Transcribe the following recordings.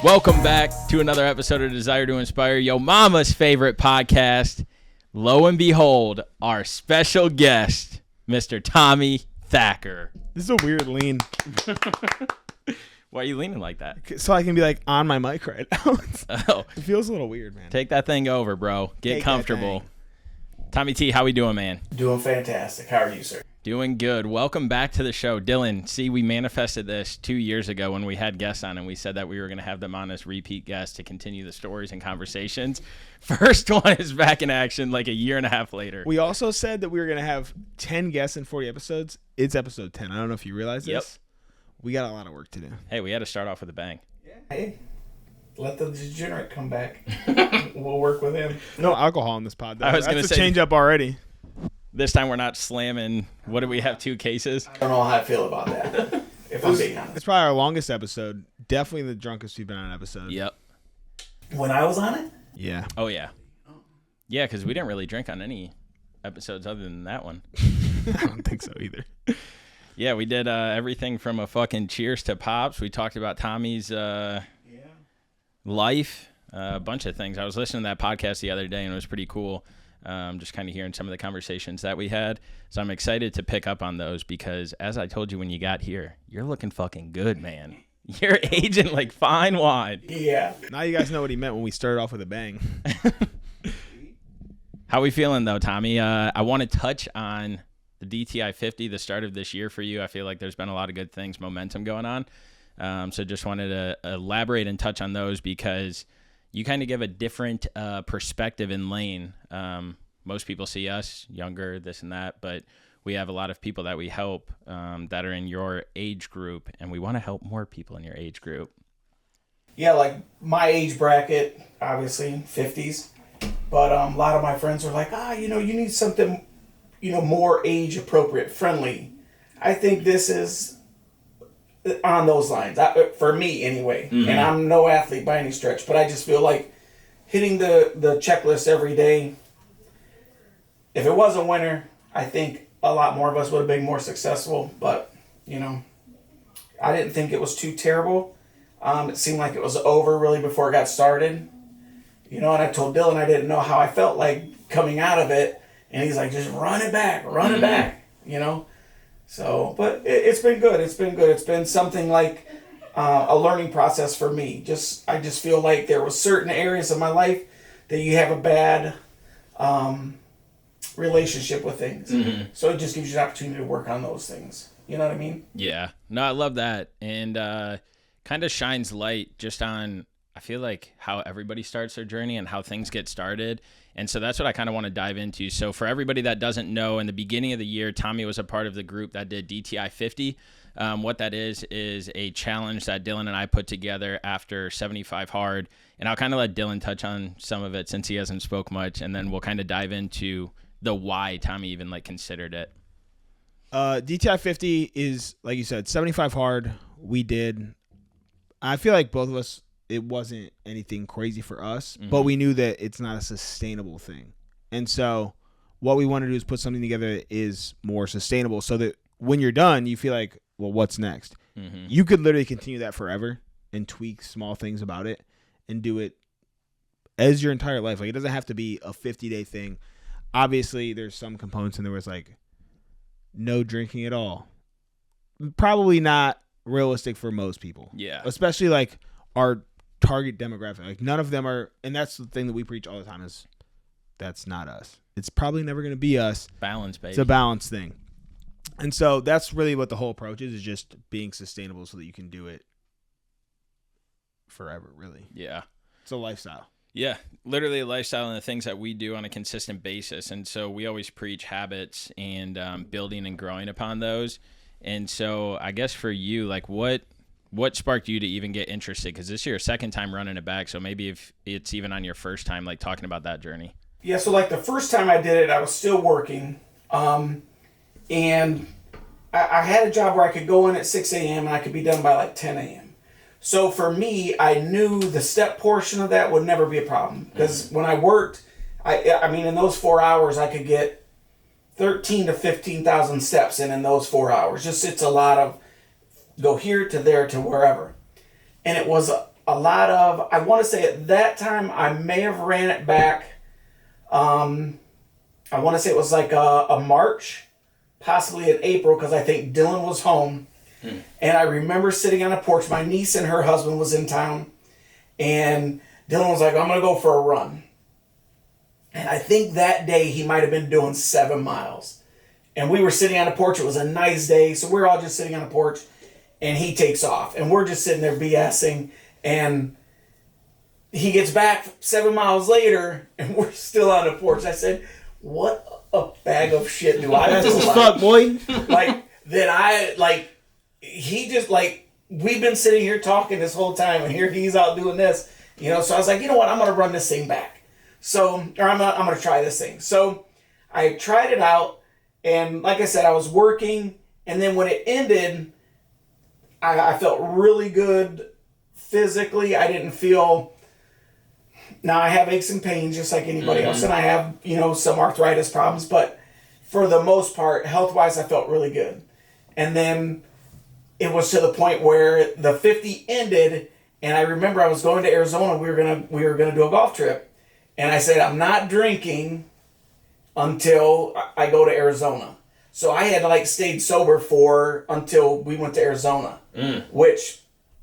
Welcome back to another episode of Desire to Inspire, yo mama's favorite podcast. Lo and behold, our special guest, Mr. Tommie Thacker. This is a weird lean. Why are you leaning like that? So I can be like on my mic right now. Oh, It feels a little weird, man. take that thing over, bro. Get Take comfortable. Tommie T, how we doing, man? Doing fantastic. How are you, sir? Doing good. Welcome back to the show. Dylan, see, we manifested this 2 years ago when we had guests on, and we said that we were going to have them on as repeat guests to continue the stories and conversations. First one is back in action like a year and a half later. We also said that we were going to have 10 guests in 40 episodes. It's episode 10. I don't know if you realize this. Yep. We got a lot of work to do. Hey, we had to start off with a bang. Hey, let the degenerate come back. We'll work with him. No alcohol in this pod, though. I was gonna That's a say- change up already. This time we're not slamming. What do we have? 2 cases? I don't know how I feel about that, if I'm being honest. It's probably our longest episode. Definitely the drunkest we've been on an episode. Yep. When I was on it? Yeah. Oh, yeah. Yeah, because we didn't really drink on any episodes other than that one. I don't think so either. Yeah, we did everything from a fucking cheers to pops. We talked about Tommie's life, a bunch of things. I was listening to that podcast the other day, and it was pretty cool. Just kind of hearing some of the conversations that we had. So I'm excited to pick up on those because, as I told you when you got here, you're looking fucking good, man. You're aging like fine wine. Yeah. Now you guys know what he meant when we started off with a bang. How we feeling, though, Tommie? I want to touch on the DTI 50, the start of this year for you. I feel like there's been a lot of good things, momentum going on. So just wanted to elaborate and touch on those because you kind of give a different perspective in lane. Most people see us younger, this and that, but we have a lot of people that we help that are in your age group, and we want to help more people in your age group. Yeah, like my age bracket, obviously 50s. But a lot of my friends are like, you need something, more age appropriate, friendly. I think this is on those lines, for me anyway. Mm-hmm. And I'm no athlete by any stretch, but I just feel like hitting the checklist every day. If it was a winner, I think a lot more of us would have been more successful. But, I didn't think it was too terrible. It seemed like it was over really before it got started. And I told Dylan I didn't know how I felt like coming out of it. And he's like, just run it back, So, but it's been good. It's been something like a learning process for me. I just feel like there were certain areas of my life that you have a bad relationship with things. Mm-hmm. So it just gives you an opportunity to work on those things. You know what I mean? Yeah. No, I love that. And kind of shines light just on, I feel like, how everybody starts their journey and how things get started. And so that's what I kind of want to dive into. So for everybody that doesn't know, in the beginning of the year, Tommie was a part of the group that did DTI 50. What that is a challenge that Dylan and I put together after 75 hard. And I'll kind of let Dylan touch on some of it since he hasn't spoke much. And then we'll kind of dive into the why Tommie even considered it. DTI 50 is, like you said, 75 hard. We did. I feel like both of us, it wasn't anything crazy for us, but we knew that it's not a sustainable thing. And so what we want to do is put something together that is more sustainable so that when you're done, you feel like, well, what's next? Mm-hmm. You could literally continue that forever and tweak small things about it and do it as your entire life. Like, it doesn't have to be a 50-day thing. Obviously, there's some components, and there was like no drinking at all. Probably not realistic for most people. Yeah. Especially like our target demographic. Like, none of them are, and that's the thing that we preach all the time is that's not us. It's probably never going to be us. Balance, baby. It's a balance thing. And so that's really what the whole approach is just being sustainable so that you can do it forever, really. Yeah. It's a lifestyle. Yeah, literally a lifestyle and the things that we do on a consistent basis. And so we always preach habits and building and growing upon those. And so I guess for you, like what sparked you to even get interested? Because this is your second time running it back. So maybe if it's even on your first time, like talking about that journey. Yeah, so like the first time I did it, I was still working. And I had a job where I could go in at 6 a.m. and I could be done by like 10 a.m. So for me, I knew the step portion of that would never be a problem. Because when I worked, I mean, in those 4 hours, I could get 13 to 15,000 steps in those 4 hours. Just, it's a lot of go here to there to wherever. And it was a lot of, I want to say at that time, I may have ran it back. I want to say it was like a March, possibly in April, because I think Dylan was home. And I remember sitting on a porch. My niece and her husband was in town. And Dylan was like, I'm going to go for a run. And I think that day he might have been doing 7 miles. And we were sitting on a porch. It was a nice day. So we're all just sitting on a porch. And he takes off. And we're just sitting there BSing. And he gets back 7 miles later. And we're still on the porch. I said, what a bag of shit do I feel like? Fuck, boy. Like, that I, like, he just, like, we've been sitting here talking this whole time. And here he's out doing this. You know, so I was like, you know what? I'm going to run this thing back. So, or I'm going to try this thing. So I tried it out. And like I said, I was working. And then when it ended, I felt really good physically. I didn't feel... Now, I have aches and pains just like anybody else. And I have, you know, some arthritis problems. But for the most part, health-wise, I felt really good. And then it was to the point where the 50 ended. And I remember I was going to Arizona. We were gonna do a golf trip. And I said, I'm not drinking until I go to Arizona. So I had like stayed sober until we went to Arizona, which,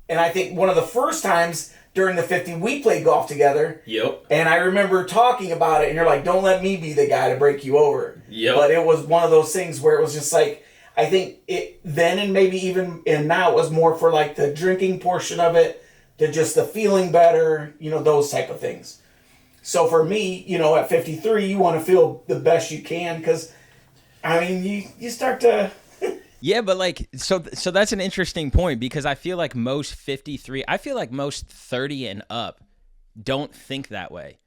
and I think one of the first times during the 50 we played golf together. Yep. And I remember talking about it, and you're like, "Don't let me be the guy to break you over." Yep. But it was one of those things where it was just like, I think it then and maybe even and now it was more for like the drinking portion of it, to just the feeling better, you know, those type of things. So for me, you know, at 53, you want to feel the best you can because, I mean, you start to... Yeah, but like, so that's an interesting point because I feel like most 30 and up don't think that way.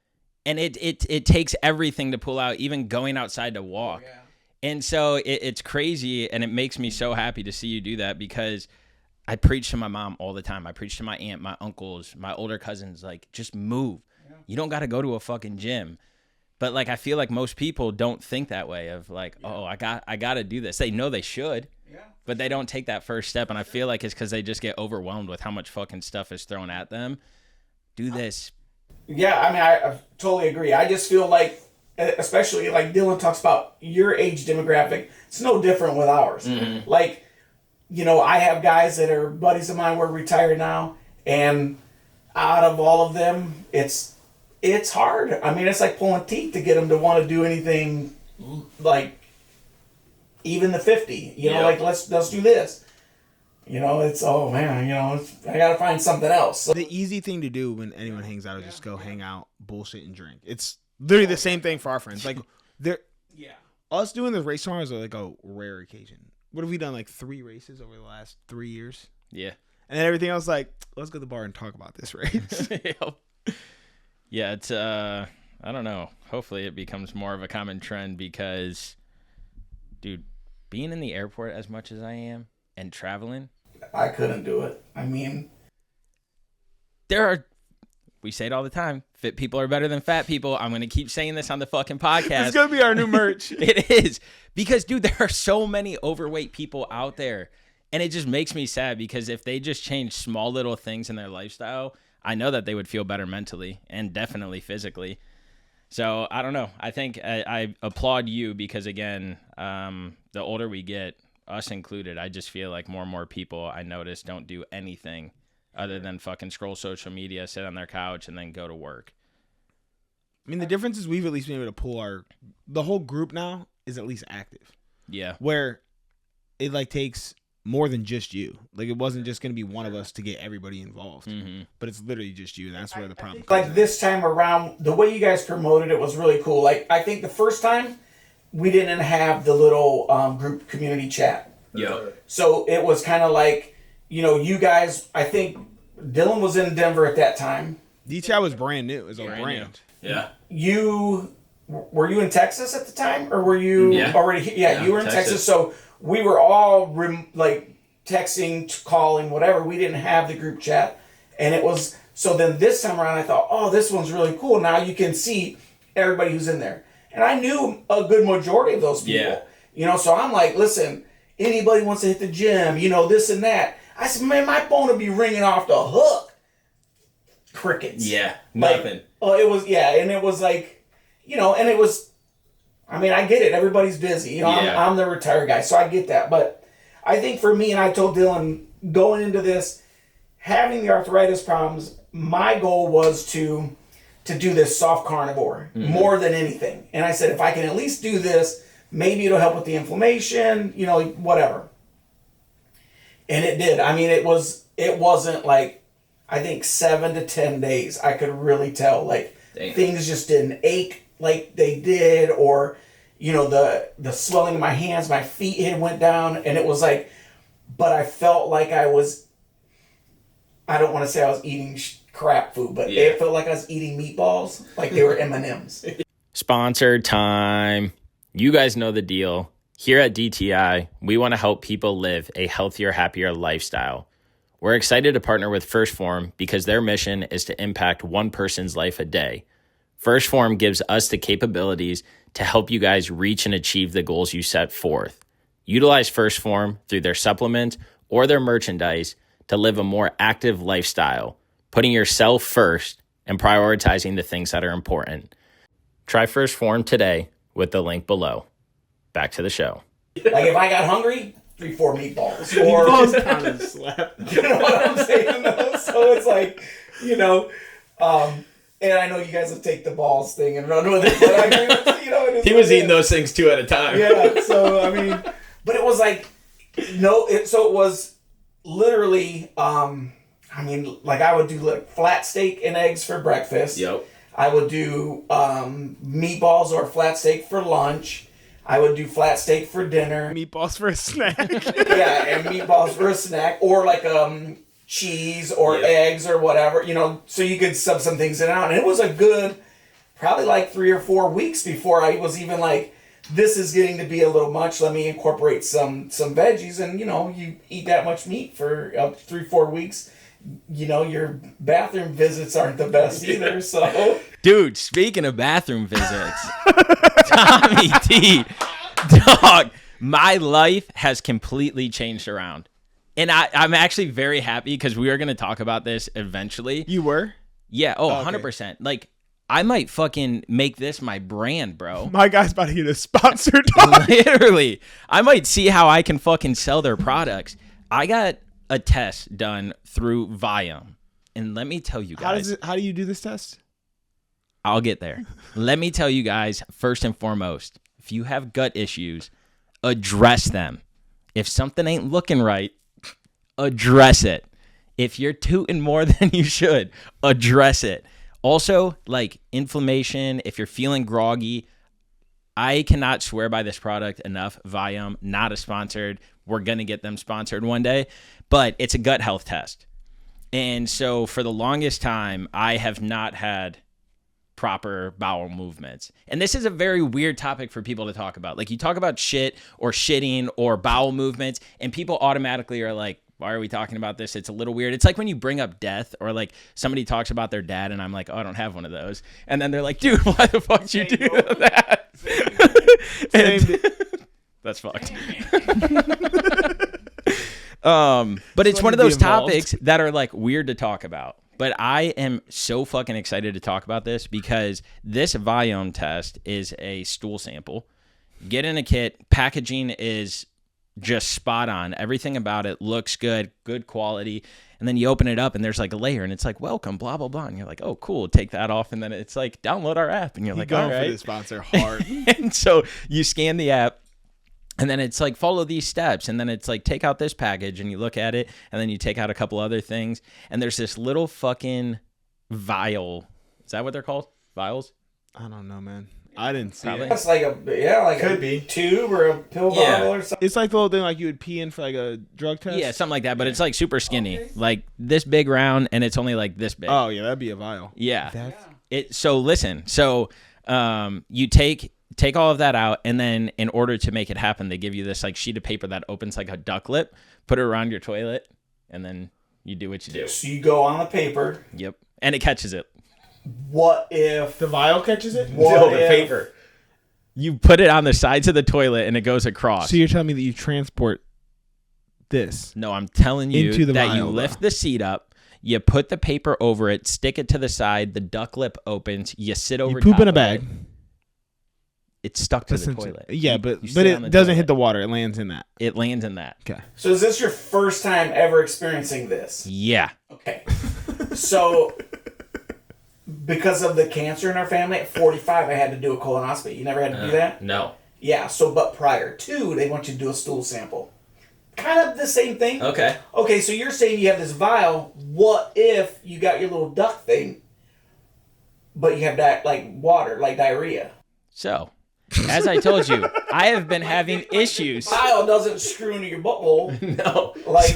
And it takes everything to pull out, even going outside to walk. Oh, yeah. And so it's crazy, and it makes me so happy to see you do that because I preach to my mom all the time. I preach to my aunt, my uncles, my older cousins, like, just move. Yeah. You don't got to go to a fucking gym. But like, I feel like most people don't think that way of like, oh, I got to do this. They know they should, but they don't take that first step. And I feel like it's because they just get overwhelmed with how much fucking stuff is thrown at them. Do this. Yeah, I mean, I totally agree. I just feel like, especially like Dylan talks about your age demographic, it's no different with ours. Mm-hmm. Like, you know, I have guys that are buddies of mine, we're retired now, and out of all of them, it's hard. I mean, it's like pulling teeth to get them to want to do anything like even the 50. You know, like let's do this. You know, it's oh man, you know, I gotta find something else. The easy thing to do when anyone hangs out is just go hang out, bullshit, and drink. It's literally the same thing for our friends. Like us doing this race tomorrow is like a rare occasion. What have we done? Like 3 races over the last 3 years. Yeah, and then everything else like let's go to the bar and talk about this race. Yeah, it's I don't know. Hopefully it becomes more of a common trend because, dude, being in the airport as much as I am and traveling, I couldn't do it. I mean, we say it all the time, fit people are better than fat people. I'm going to keep saying this on the fucking podcast. It's going to be our new merch. It is. Because, dude, there are so many overweight people out there. And it just makes me sad because if they just change small little things in their lifestyle, I know that they would feel better mentally and definitely physically. So, I don't know. I think I applaud you because, again, the older we get, us included, I just feel like more and more people I notice don't do anything other than fucking scroll social media, sit on their couch, and then go to work. I mean, the difference is we've at least been able to pull the whole group now is at least active. Yeah. Where it like takes more than just you. Like it wasn't just going to be one of us to get everybody involved, but it's literally just you. And that's where the problem comes like this time around, the way you guys promoted it was really cool. Like I think the first time we didn't have the little group community chat. Yeah. So it was kind of like, you know, you guys, I think Dylan was in Denver at that time. DTI was brand new. It was a brand. Yeah. Were you in Texas at the time, or were you already? Yeah, you were in Texas. So we were all like texting, calling, whatever. We didn't have the group chat, and it was so. Then this time around, I thought, oh, this one's really cool. Now you can see everybody who's in there, and I knew a good majority of those people. Yeah. You know, so I'm like, listen, anybody wants to hit the gym, you know, this and that. I said, man, my phone would be ringing off the hook. crickets. Yeah, Like, nothing. oh, it was, yeah, and it was like, you know, and it was, I mean, I get it. Everybody's busy. You know, Yeah. I'm the retired guy, so I get that. But I think for me, and I told Dylan, going into this, having the arthritis problems, my goal was to do this soft carnivore more than anything. And I said, if I can at least do this, maybe it'll help with the inflammation, you know, whatever. And it did. I mean, it wasn't like, I think 7 to 10 days, I could really tell, like, things just didn't ache like they did, or, you know, the swelling in my hands, my feet had went down, and it was like, but I felt like I don't want to say I was eating crap food, but it felt like I was eating meatballs, like they were M&Ms. Sponsored time. You guys know the deal. Here at DTI, we want to help people live a healthier, happier lifestyle. We're excited to partner with First Form because their mission is to impact one person's life a day. First Form gives us the capabilities to help you guys reach and achieve the goals you set forth. Utilize First Form through their supplement or their merchandise to live a more active lifestyle, putting yourself first and prioritizing the things that are important. Try First Form today with the link below. Back to the show. Like, if I got hungry, 3-4 meatballs. Or, Meatballs kind of slap. you know what I'm saying? Though? So it's like, you know, and I know you guys will take the balls thing and run with it, but I mean, you know, it is He was eating those things 2 at a time. Yeah, so, I mean, but it was like, so it was literally, I mean, like, I would do like flat steak and eggs for breakfast. Yep. I would do meatballs or flat steak for lunch. I would do flat steak for dinner. Meatballs for a snack. Yeah, and meatballs for a snack, or like cheese or eggs or whatever, you know, so you could sub some things in and out. And it was a good, probably like 3 or 4 weeks before I was even like, this is getting to be a little much. Let me incorporate some veggies. And, you know, you eat that much meat for 3-4 weeks, you know, your bathroom visits aren't the best either. So, Dude, speaking of bathroom visits, Tommie T, dog, my life has completely changed around. And I'm actually very happy because we are going to talk about this eventually. You were? Yeah. Oh, Okay. 100%. Like, I might fucking make this my brand, bro. My guy's about to get a sponsor, dog. Literally. I might see how I can fucking sell their products. I got a test done through 𝐬𝐬𝐫𝐸. And let me tell you guys. How do you do this test? I'll get there. Let me tell you guys, first and foremost, if you have gut issues, address them. If something ain't looking right, address it. If you're tooting more than you should, address it. Also, like inflammation, if you're feeling groggy, I cannot swear by this product enough. 𝐬𝐬𝐫𝐸, not a sponsored. We're going to get them sponsored one day, but it's a gut health test. And so for the longest time, I have not had proper bowel movements. And this is a very weird topic for people to talk about. Like, you talk about shit or shitting or bowel movements, and people automatically are like, why are we talking about this? It's a little weird. It's like when you bring up death, or like somebody talks about their dad and I'm like, oh, I don't have one of those. And then they're like, dude, why the fuck did you do that? That's fucked. But it's one of those topics that are like weird to talk about. But I am so fucking excited to talk about this because this 𝐬𝐬𝐫𝐸 test is a stool sample. Get in a kit. Packaging is just spot on. Everything about it looks good, good quality. And then you open it up and there's like a layer and it's like, welcome, blah, blah, blah. And you're like, oh, cool. Take that off. And then it's like, download our app. And you're like, all right. For the sponsor hard. And so you scan the app. And then it's like, follow these steps. And then it's like, take out this package and you look at it. And then you take out a couple other things. And there's this little fucking vial. Is that what they're called? Vials? I don't know, man. I didn't see it. That's like a tube or a pill bottle or something. It's like the little thing like you would pee in for like a drug test. Yeah, something like that. But it's like super skinny. Okay. Like this big round and it's only like this big. Oh, yeah. That'd be a vial. Yeah. So listen. So you take all of that out, and then in order to make it happen, they give you this like sheet of paper that opens like a duck lip, put it around your toilet, and then you do what you do. So you go on the paper. Yep. And it catches it. What if the vial catches it? What if the paper? You put it on the sides of the toilet and it goes across. So you're telling me that you transport this? No, I'm telling you into the that vial, you lift the seat up, You put the paper over it, stick it to the side. The duck lip opens. You sit over. You poop top in a of bag. It. It's stuck to the toilet. Yeah, but it doesn't hit the water. It lands in that. It lands in that. Okay. So is this your first time ever experiencing this? Yeah. Okay. So because of the cancer in our family, at 45, I had to do a colonoscopy. You never had to do that? No. Yeah. So, but prior to, they want you to do a stool sample. Kind of the same thing. Okay. Okay, so you're saying you have this vial. What if you got your little duck thing, but you have that like water, like diarrhea? So, as I told you, I have been having issues. Vial doesn't screw into your butthole. No. Like,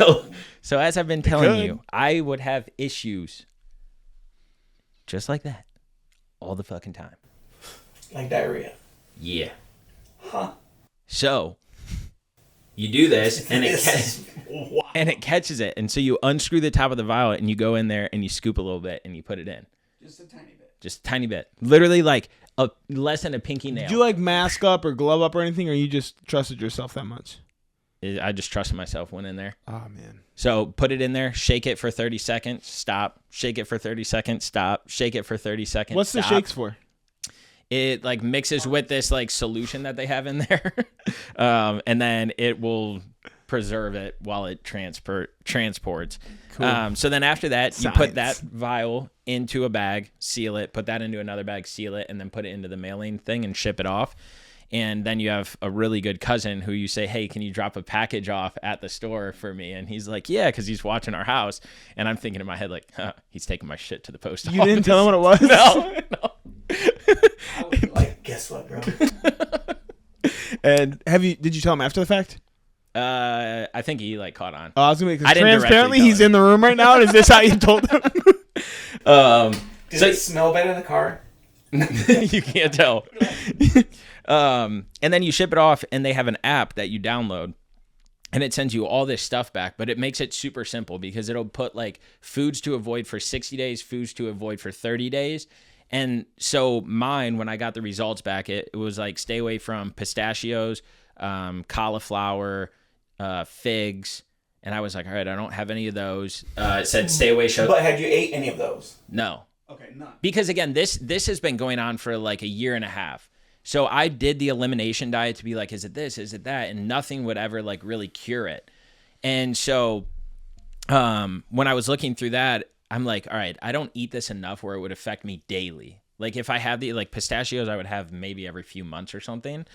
So as I've been telling you, I would have issues just like that all the fucking time. Like diarrhea. Yeah. Huh. So you do this and it catches it. And so you unscrew the top of the vial and you go in there and you scoop a little bit and you put it in. Just a tiny bit. Just a tiny bit. Literally like less than a pinky nail. Did you like mask up or glove up or anything, or you just trusted yourself that much? I just trusted myself, went in there. Oh, man. So put it in there, shake it for 30 seconds, stop, shake it for 30 seconds, stop, shake it for 30 seconds. What's stop. the shakes for? It like mixes with this like solution that they have in there. And then it will preserve it while it transports. Cool. So then after that, Science. you put that vial into a bag, seal it, put that into another bag, seal it, and then put it into the mailing thing and ship it off. And then you have a really good cousin who you say, hey, can you drop a package off at the store for me? And he's like, yeah, because he's watching our house. And I'm thinking in my head, like, he's taking my shit to the post office. You didn't tell him what it was? No. I was like, guess what, bro? And did you tell him after the fact? I think he like caught on. Oh, I was gonna I because didn't transparently directly he's tell in the room right now. Is this how you told him? Does it smell bad in the car? You can't tell. And then you ship it off, and they have an app that you download, and it sends you all this stuff back, but it makes it super simple because it'll put like foods to avoid for 60 days, foods to avoid for 30 days. And so mine, when I got the results back, it was like stay away from pistachios, cauliflower, figs. And I was like, all right, I don't have any of those. It said stay away. But had you ate any of those? No. Okay, none. Because again, this has been going on for like a year and a half. So I did the elimination diet to be like, is it this? Is it that? And nothing would ever like really cure it. And so when I was looking through that, I'm like, all right, I don't eat this enough where it would affect me daily. Like if I had the like pistachios, I would have maybe every few months or something.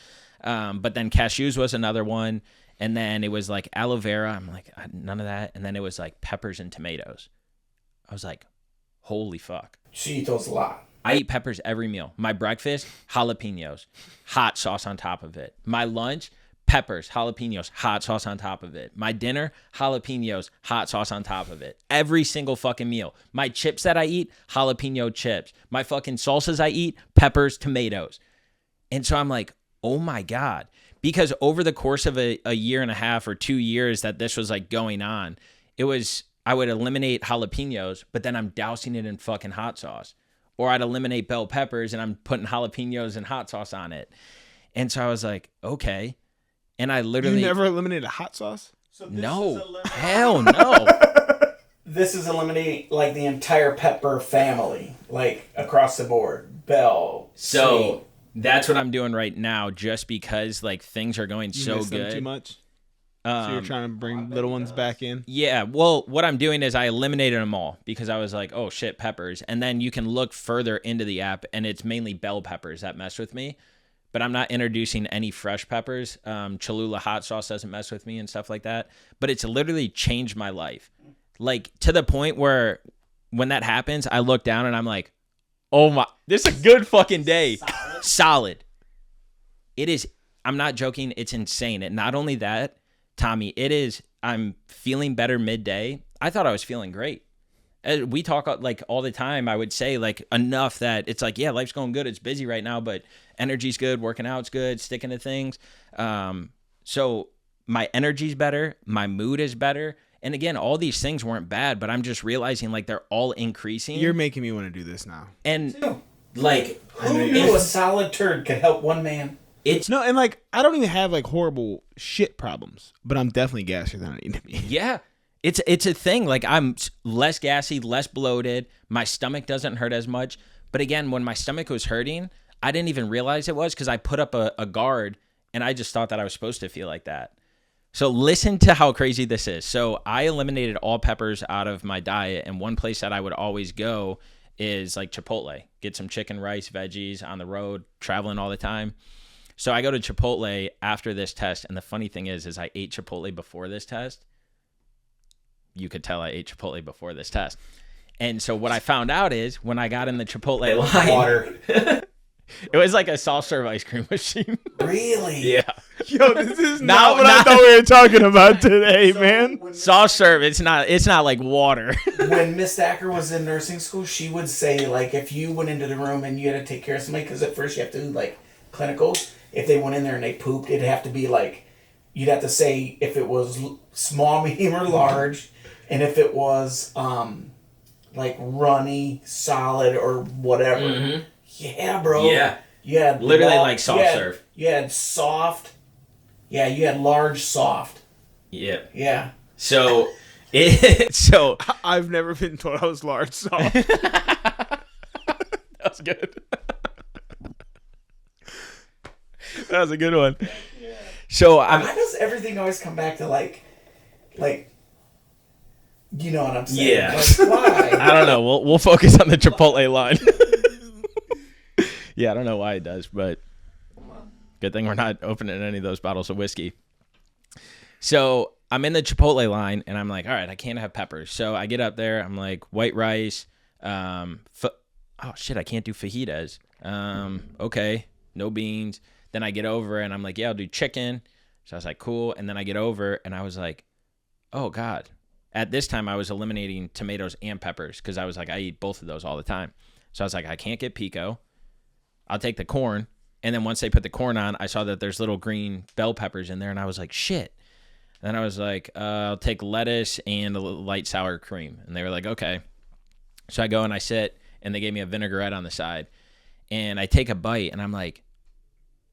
But then cashews was another one. And then it was like aloe vera. I'm like, none of that. And then it was like peppers and tomatoes. I was like, holy fuck. So you eat those a lot. I eat peppers every meal. My breakfast, jalapenos, hot sauce on top of it. My lunch, peppers, jalapenos, hot sauce on top of it. My dinner, jalapenos, hot sauce on top of it. Every single fucking meal. My chips that I eat, jalapeno chips. My fucking salsas I eat, peppers, tomatoes. And so I'm like, oh my God. Because over the course of a year and a half or 2 years that this was like going on, I would eliminate jalapenos, but then I'm dousing it in fucking hot sauce. Or I'd eliminate bell peppers and I'm putting jalapenos and hot sauce on it. And so I was like, okay. And I literally... You never eliminated hot sauce? So no. Hell no. This is eliminating like the entire pepper family, like across the board. Bell. So that's what I'm doing right now just because like things are going You so miss them good. too much? So you're trying to bring little ones back in? Yeah, well, what I'm doing is I eliminated them all because I was like, oh shit, peppers. And then you can look further into the app and it's mainly bell peppers that mess with me. But I'm not introducing any fresh peppers. Cholula hot sauce doesn't mess with me and stuff like that. But it's literally changed my life. Like to the point where when that happens, I look down and I'm like, oh my, this is a good fucking day. Solid. It is, I'm not joking, it's insane. And not only that, Tommie, I'm feeling better midday. I thought I was feeling great. We talk like all the time. I would say like enough that it's like, yeah, life's going good. It's busy right now, but energy's good. Working out's good. Sticking to things. So my energy's better. My mood is better. And again, all these things weren't bad, but I'm just realizing like they're all increasing. You're making me want to do this now. And like, who knew a solid turd could help one man? No, and like I don't even have like horrible shit problems, but I'm definitely gassier than I need to be. Yeah. It's a thing. Like I'm less gassy, less bloated. My stomach doesn't hurt as much. But again, when my stomach was hurting, I didn't even realize it was because I put up a guard and I just thought that I was supposed to feel like that. So listen to how crazy this is. So I eliminated all peppers out of my diet. And one place that I would always go is like Chipotle. Get some chicken, rice, veggies on the road, traveling all the time. So I go to Chipotle after this test. And the funny thing is I ate Chipotle before this test. You could tell I ate Chipotle before this test. And so what I found out is when I got in the Chipotle line, Water. it was like a soft serve ice cream machine. Really? Yeah. Yo, this is not what I thought we were talking about today, man. Soft serve, it's not like water. When Miss Thacker was in nursing school, she would say, like, if you went into the room and you had to take care of somebody, because at first you have to do, like, clinicals. If they went in there and they pooped, it'd have to be, like, you'd have to say if it was small, medium, or large, and if it was, like, runny, solid, or whatever. Mm-hmm. Yeah, bro. Yeah. You had literally like soft serve. You had soft. Yeah, you had large, soft. Yeah. Yeah. So, I've never been told I was large, so that was good. That was a good one. Yeah. So why does everything always come back to like, you know what I'm saying? Yeah. Like, why? I don't know. We'll focus on the Chipotle line. Yeah, I don't know why it does, but good thing we're not opening any of those bottles of whiskey. So I'm in the Chipotle line, and I'm like, all right, I can't have peppers. So I get up there. I'm like, white rice. Oh, shit, I can't do fajitas. Okay, no beans. Then I get over, and I'm like, yeah, I'll do chicken. So I was like, cool. And then I get over, and I was like, oh, God. At this time, I was eliminating tomatoes and peppers because I was like, I eat both of those all the time. So I was like, I can't get pico. I'll take the corn. And then once they put the corn on, I saw that there's little green bell peppers in there, and I was like, shit. And then I was like, I'll take lettuce and a light sour cream. And they were like, okay. So I go and I sit, and they gave me a vinaigrette on the side. And I take a bite, and I'm like,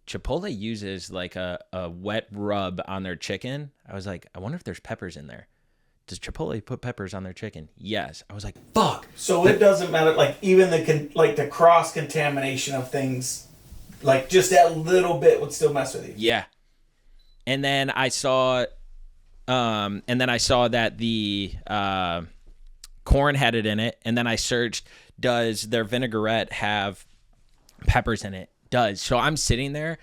Chipotle uses like a wet rub on their chicken. I was like, I wonder if there's peppers in there. Does Chipotle put peppers on their chicken? Yes. I was like, fuck. So it doesn't matter, like, even the cross-contamination of things, like, just that little bit would still mess with you. Yeah. And then I saw that the corn had it in it, and then I searched, does their vinaigrette have peppers in it? Does. So I'm sitting there,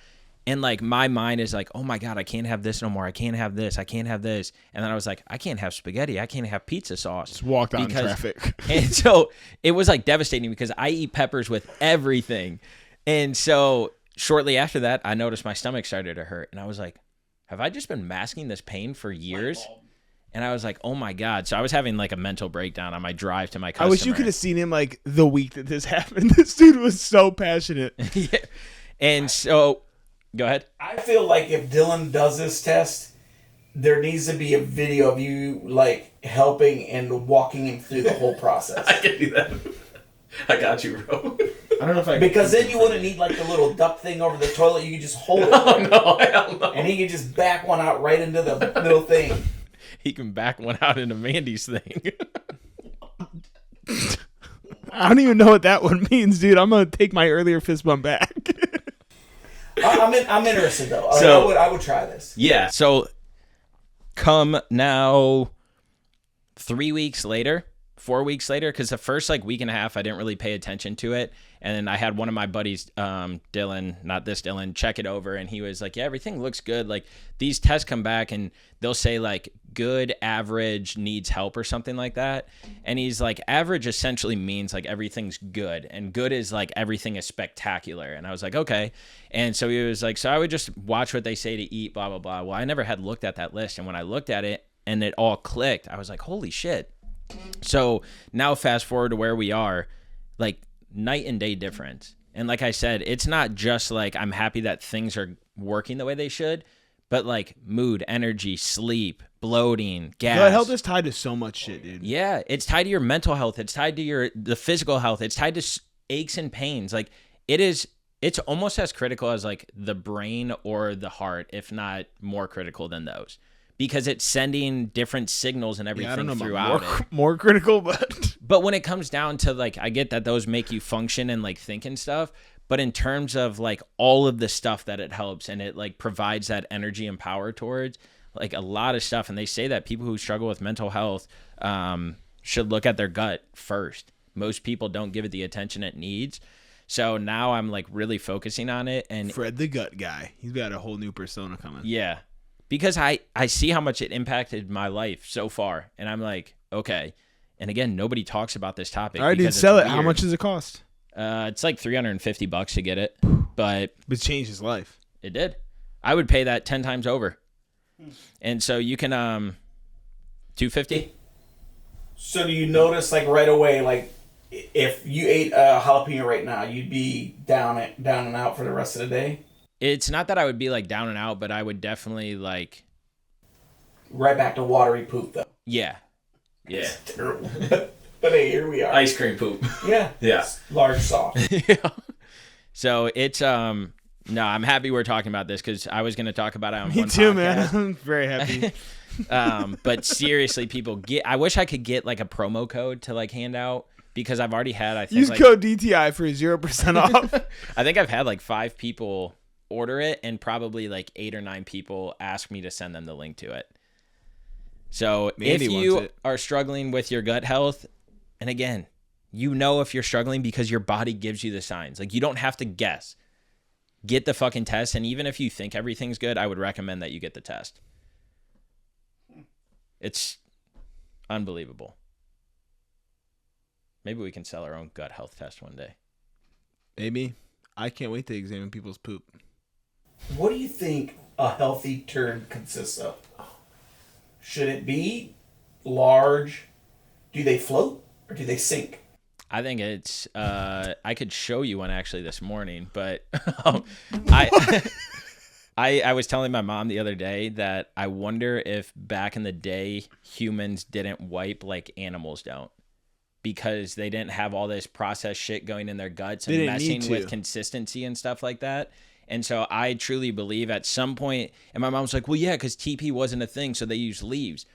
and like my mind is like, oh my God, I can't have this no more. I can't have this. I can't have this. And then I was like, I can't have spaghetti. I can't have pizza sauce. just walked out in traffic. And so it was like devastating because I eat peppers with everything. And so shortly after that, I noticed my stomach started to hurt. And I was like, have I just been masking this pain for years? And I was like, oh my God. So I was having like a mental breakdown on my drive to my customer. I wish you could have seen him like the week that this happened. This dude was so passionate. Yeah. And so, go ahead. I feel like if Dylan does this test, there needs to be a video of you like helping and walking him through the whole process. I can do that. I got you, bro. I don't know if I Because then you wouldn't need like the little duck thing over the toilet. You could just hold it. Oh, no, hell no. And he could just back one out right into the little thing. He can back one out into Mandy's thing. I don't even know what that one means, dude. I'm gonna take my earlier fist bump back. I'm interested though. So, I would try this. Yeah. So come now 3 weeks later, 4 weeks later, because the first like week and a half I didn't really pay attention to it. And then I had one of my buddies, Dylan, not this Dylan, check it over, and he was like, yeah, everything looks good. Like these tests come back and they'll say like good, average, needs help or something like that. And he's like, average essentially means like everything's good, and good is like everything is spectacular. And I was like, okay. And so he was like, so I would just watch what they say to eat, blah, blah, blah. Well, I never had looked at that list. And when I looked at it and it all clicked, I was like, holy shit. So now fast forward to where we are, like night and day difference. And like I said, it's not just like I'm happy that things are working the way they should, but like mood, energy, sleep, bloating, gas. Gut health is tied to so much shit, dude. Yeah, it's tied to your mental health. It's tied to the physical health. It's tied to aches and pains. Like it's almost as critical as like the brain or the heart, if not more critical than those. because it's sending different signals and everything I don't know throughout it. More critical, but But when it comes down to like, I get that those make you function and like think and stuff, but in terms of like all of the stuff that it helps and it like provides that energy and power towards like a lot of stuff. And they say that people who struggle with mental health should look at their gut first. Most people don't give it the attention it needs. So now I'm like really focusing on it. And Fred the gut guy, he's got a whole new persona coming. yeah, because I see how much it impacted my life so far. And I'm like, okay. And again, nobody talks about this topic. All right, dude, because sell it's it. How weird. much does it cost? It's like $350 to get it, but It changed his life. it did. I would pay that 10 times over. And so you can $250. So do you notice like right away, like if you ate a jalapeno right now, you'd be down and out for the rest of the day? It's not that I would be like down and out, but I would definitely like, Right back to watery poop though. yeah. It's terrible. But hey, here we are. Ice cream poop. Yeah. Yeah. It's large soft. Yeah. So it's no, I'm happy we're talking about this because I was going to talk about it on Me one too, podcast. man. I'm very happy. But seriously, people I wish I could get like a promo code to like hand out because I've already had, I think Use like, code DTI for 0% off. I think I've had like 5 people order it and probably like 8 or 9 people ask me to send them the link to it. So Mandy if wants you it. are struggling with your gut health, and again, you know if you're struggling because your body gives you the signs. Like you don't have to guess. Get the fucking test, and even if you think everything's good, I would recommend that you get the test. It's unbelievable. Maybe we can sell our own gut health test one day. Maybe. I can't wait to examine people's poop. What do you think a healthy turd consists of? Should it be large? Do they float or do they sink? I think it's I could show you one actually this morning, but I was telling my mom the other day that I wonder if back in the day humans didn't wipe like animals don't because they didn't have all this processed shit going in their guts and messing with consistency and stuff like that. And so I truly believe at some point, and my mom's like, well, yeah, because TP wasn't a thing, so they used leaves.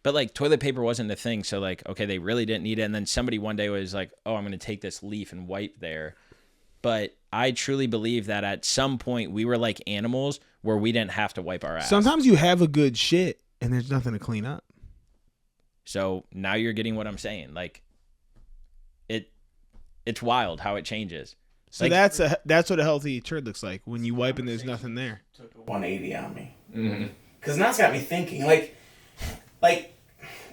But like toilet paper wasn't a thing, so like, okay, they really didn't need it. And then somebody one day was like, oh, I'm going to take this leaf and wipe there. But I truly believe that at some point we were like animals where we didn't have to wipe our ass. Sometimes you have a good shit and there's nothing to clean up. So now you're getting what I'm saying. Like it's wild how it changes. So Like, that's what a healthy turd looks like when you wipe and there's nothing there. Took a 180 on me. Because now it's got me thinking, like,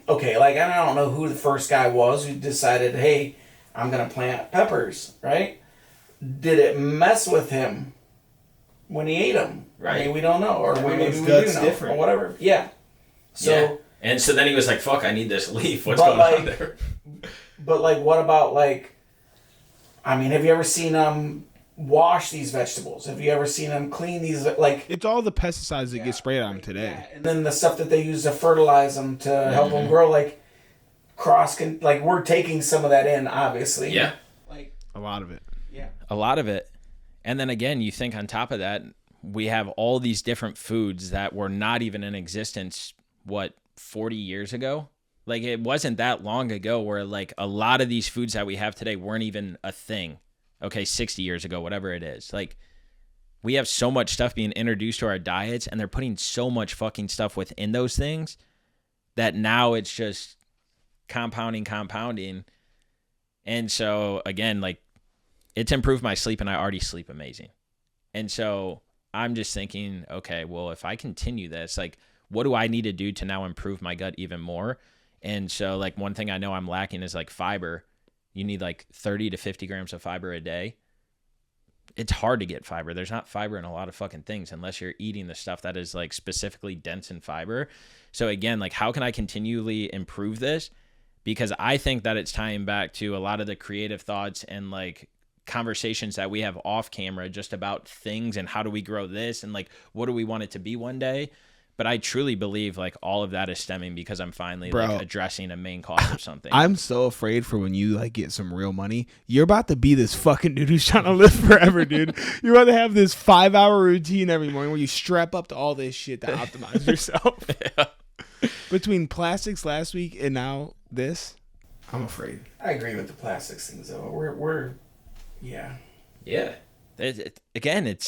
okay, like, I don't know who the first guy was who decided, hey, I'm going to plant peppers, right? Did it mess with him when he ate them? Right. I mean, we don't know. Or maybe we do gut's know. different. Or whatever. Yeah. So, yeah. And so then he was like, fuck, I need this leaf. What's But, going on like- there? but, like, what about, like, I mean, have you ever seen them wash these vegetables? Have you ever seen them clean these, like... It's all the pesticides that get sprayed on them today. And then the stuff that they use to fertilize them to help them grow, like like we're taking some of that in, obviously. Yeah. Like A lot of it. yeah. A lot of it. And then again, you think on top of that, we have all these different foods that were not even in existence, 40 years ago? Like it wasn't that long ago where like a lot of these foods that we have today weren't even a thing. Okay, 60 years ago, whatever it is. Like we have so much stuff being introduced to our diets and they're putting so much fucking stuff within those things that now it's just compounding. And so again, like it's improved my sleep and I already sleep amazing. And so I'm just thinking, okay, well, if I continue this, like what do I need to do to now improve my gut even more? And so like one thing I know I'm lacking is like fiber. You need like 30 to 50 grams of fiber a day. It's hard to get fiber. There's not fiber in a lot of fucking things unless you're eating the stuff that is like specifically dense in fiber. So again, like how can I continually improve this? Because I think that it's tying back to a lot of the creative thoughts and like conversations that we have off camera just about things and how do we grow this and like what do we want it to be one day. But I truly believe like all of that is stemming because I'm finally Bro. like addressing a main cause of something. I'm so afraid for when you like get some real money. You're about to be this fucking dude who's trying to live forever, dude. You're about to have this 5-hour routine every morning where you strap up to all this shit to optimize yourself. Yeah. Between plastics last week and now this, I'm afraid. I agree with the plastics things though. We're yeah. Yeah. Again,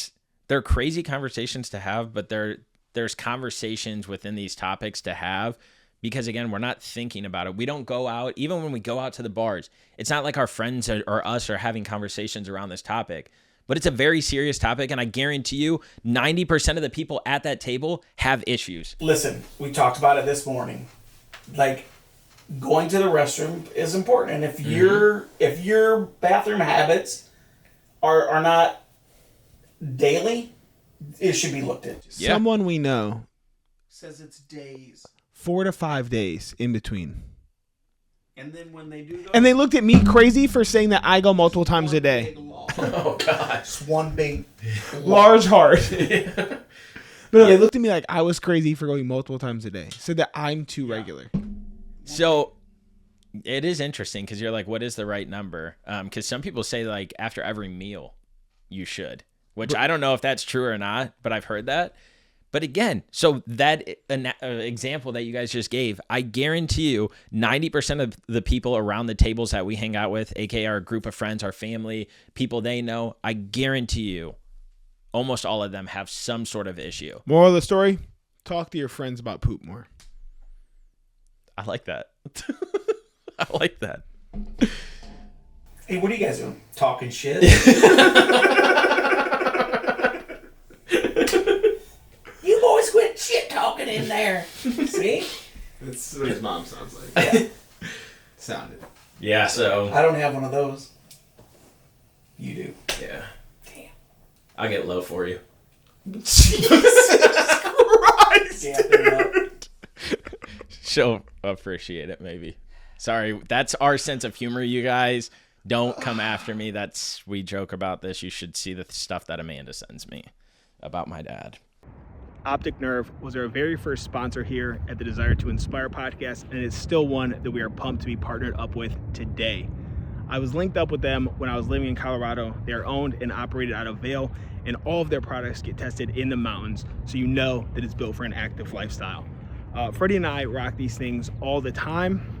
they're crazy conversations to have, but there's conversations within these topics to have because, again, we're not thinking about it. We don't go out. Even when we go out to the bars, it's not like our friends or us are having conversations around this topic, but it's a very serious topic. And I guarantee you 90% of the people at that table have issues. Listen, we talked about it this morning. Like, going to the restroom is important. And if your bathroom habits are not daily, it should be looked at. Yeah. Someone we know Says it's days. 4 to 5 days in between. And then when they do go, And they looked at me crazy for saying that I go multiple times a day. Oh, gosh. It's one big Large heart. No, they looked at me like I was crazy for going multiple times a day. Said that I'm too regular. So it is interesting because you're like, what is the right number? Because some people say like after every meal you should, which I don't know if that's true or not, but I've heard that. But again, so that example that you guys just gave, I guarantee you 90% of the people around the tables that we hang out with, aka our group of friends, our family, people they know, I guarantee you almost all of them have some sort of issue. Moral of the story, talk to your friends about poop more. I like that. I like that. Hey, what are you guys doing? Talking shit? You boys quit shit talking in there. See? That's what his mom sounds like. Yeah. Sounded. Yeah, so. I don't have one of those. You do. Yeah. Damn. I'll get low for you. Jesus Christ. Yeah, dude. She'll appreciate it, maybe. Sorry, that's our sense of humor, you guys. Don't come after me. We joke about this. You should see the stuff that Amanda sends me about my dad. Optic Nerve was our very first sponsor here at the Desire to Inspire podcast, and it's still one that we are pumped to be partnered up with today. I was linked up with them when I was living in Colorado. They are owned and operated out of Vail, and all of their products get tested in the mountains, so you know that it's built for an active lifestyle. Freddie and I rock these things all the time.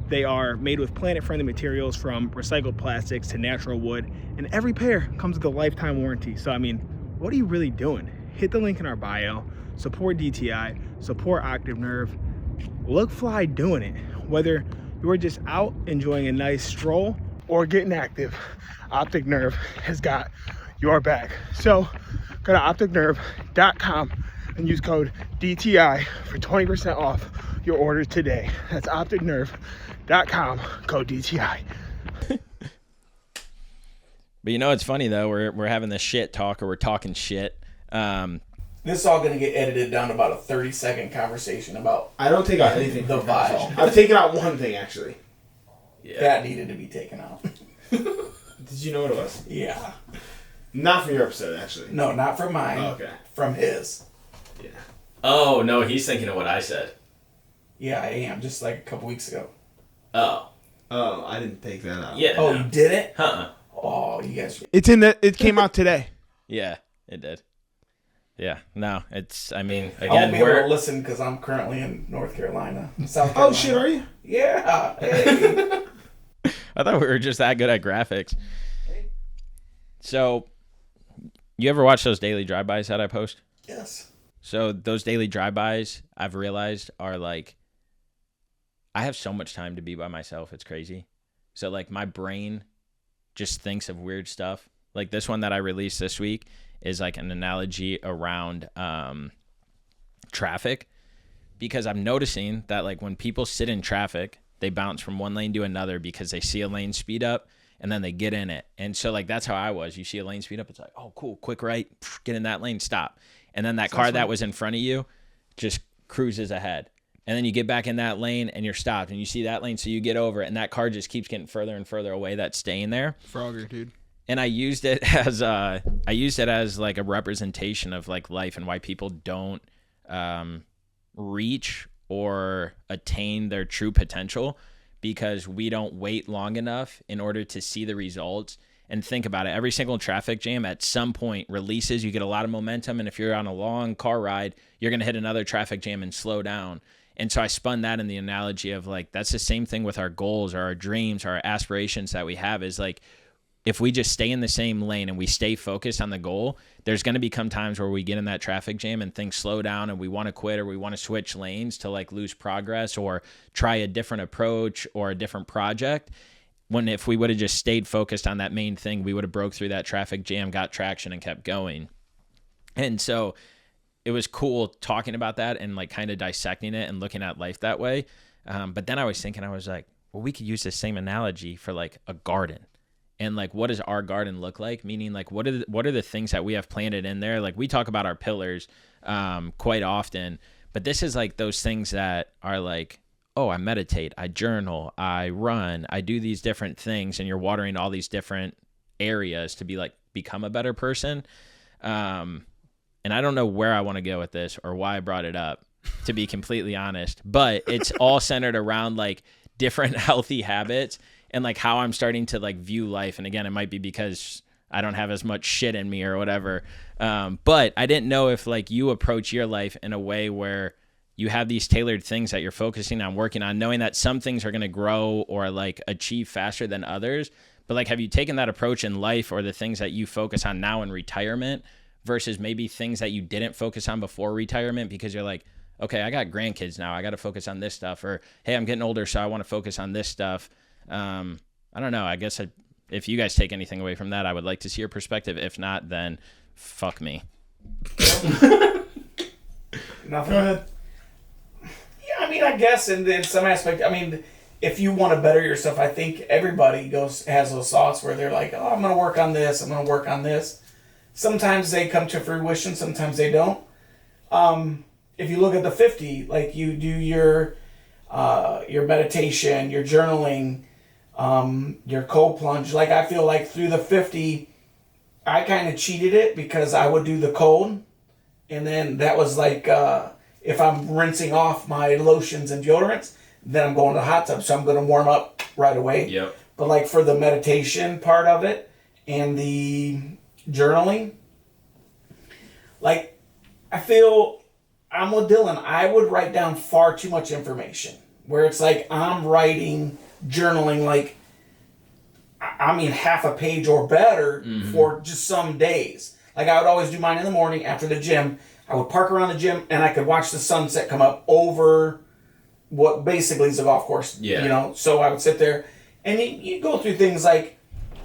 They are made with planet-friendly materials from recycled plastics to natural wood, and every pair comes with a lifetime warranty. So, I mean, what are you really doing? Hit the link in our bio, support DTI, support Octave Nerve, look fly doing it. Whether you're just out enjoying a nice stroll or getting active, Optic Nerve has got your back. So go to opticnerve.com and use code DTI for 20% off your order today. That's opticnerve.com, code DTI. But you know what's funny though? We're having this shit talk, or we're talking shit. This is all going to get edited down to about a 30-second conversation about I don't take out anything. the vial. I've taken out one thing, actually. Yeah. That needed to be taken out. Did you know what it was? Yeah. Not from your episode, actually. No, not from mine. Oh, okay. From his. Yeah. Oh no, he's thinking of what I said. Yeah, I am. Just like a couple weeks ago. Oh. Oh, I didn't take that out. Yeah. Oh, no. you didn't? Uh-uh. Oh, you guys. It's in the. It came out today. Yeah, it did. Yeah. No, it's. I mean, I won't again, be able to listen because I'm currently in North Carolina. South Carolina. Oh shit, are you? Yeah. Hey. I thought we were just that good at graphics. So, you ever watch those daily drive-bys that I post? Yes. So those daily drive-bys, I've realized, are like, I have so much time to be by myself. It's crazy. So like my brain just thinks of weird stuff. Like this one that I released this week is like an analogy around traffic, because I'm noticing that like when people sit in traffic, they bounce from one lane to another because they see a lane speed up and then they get in it. And so like that's how I was. You see a lane speed up, it's like, oh cool, quick right, get in that lane, stop. And then that car that was in front of you just cruises ahead. And then you get back in that lane and you're stopped and you see that lane, so you get over it and that car just keeps getting further and further away, that's staying there. Frogger, dude. And I used it as like a representation of like life and why people don't reach or attain their true potential because we don't wait long enough in order to see the results. And think about it, every single traffic jam at some point releases, you get a lot of momentum, and if you're on a long car ride, you're going to hit another traffic jam and slow down. And so I spun that in the analogy of like, that's the same thing with our goals or our dreams or our aspirations that we have, is like, if we just stay in the same lane and we stay focused on the goal, there's going to become times where we get in that traffic jam and things slow down and we want to quit or we want to switch lanes to like lose progress or try a different approach or a different project. When if we would have just stayed focused on that main thing, we would have broke through that traffic jam, got traction, and kept going. And so it was cool talking about that and like kind of dissecting it and looking at life that way. But then I was thinking, I was like, well, we could use the same analogy for like a garden. And like, what does our garden look like? Meaning like, what are the things that we have planted in there? Like we talk about our pillars quite often, but this is like those things that are like, oh, I meditate, I journal, I run, I do these different things, and you're watering all these different areas to be like, become a better person. And I don't know where I want to go with this or why I brought it up, to be completely honest, but it's all centered around like different healthy habits and like how I'm starting to like view life. And again, it might be because I don't have as much shit in me or whatever. But I didn't know if like you approach your life in a way where you have these tailored things that you're focusing on, working on, knowing that some things are going to grow or like achieve faster than others. But like, have you taken that approach in life or the things that you focus on now in retirement versus maybe things that you didn't focus on before retirement because you're like, okay, I got grandkids now, I got to focus on this stuff, or hey, I'm getting older, so I want to focus on this stuff. I don't know. I guess if you guys take anything away from that, I would like to see your perspective. If not, then fuck me. Nothing. Go ahead. Yeah, I mean, I guess in some aspect, I mean, if you want to better yourself, I think everybody has those thoughts where they're like, oh, I'm going to work on this, I'm going to work on this. Sometimes they come to fruition, sometimes they don't. If you look at the 50, like you do your meditation, your journaling, your cold plunge. Like I feel like through the 50, I kind of cheated it because I would do the cold, and then that was like if I'm rinsing off my lotions and deodorants, then I'm going to the hot tub, so I'm going to warm up right away. Yep. But like for the meditation part of it and the journaling, like I feel I'm with Dylan. I would write down far too much information where it's like I'm writing, journaling, like, I mean, half a page or better for just some days. Like I would always do mine in the morning after the gym. I would park around the gym and I could watch the sunset come up over what basically is a golf course. Yeah. You know, so I would sit there and you go through things like,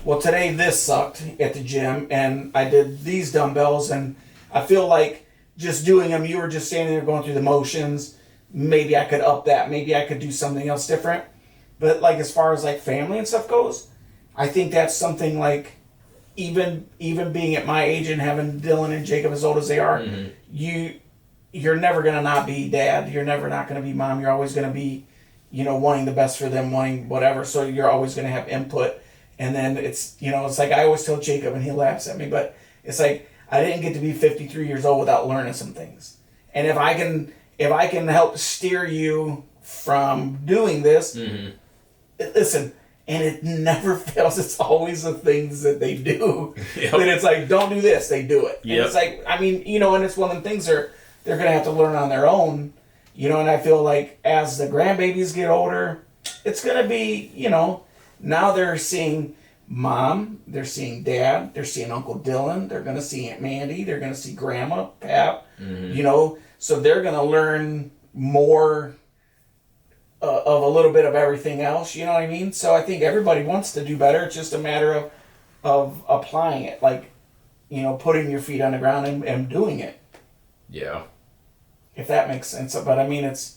well, today this sucked at the gym and I did these dumbbells and I feel like just doing them, you were just standing there going through the motions. Maybe I could up that. Maybe I could do something else different. But like as far as like family and stuff goes, I think that's something like even being at my age and having Dylan and Jacob as old as they are, you're never gonna not be dad. You're never not gonna be mom. You're always gonna be, you know, wanting the best for them, wanting whatever. So you're always gonna have input. And then it's, you know, it's like I always tell Jacob and he laughs at me, but it's like I didn't get to be 53 years old without learning some things. And if I can help steer you from doing this, listen, and it never fails. It's always the things that they do. Yep. That it's like, don't do this, they do it. Yep. And it's like, I mean, you know, and it's one of the things they're going to have to learn on their own, you know, and I feel like as the grandbabies get older, it's going to be, you know, now they're seeing mom, they're seeing dad, they're seeing Uncle Dylan, they're going to see Aunt Mandy, they're going to see Grandma, Pap, you know, so they're going to learn more of a little bit of everything else, you know what I mean? So I think everybody wants to do better. It's just a matter of applying it, like, you know, putting your feet on the ground and doing it. Yeah. If that makes sense. But I mean, it's,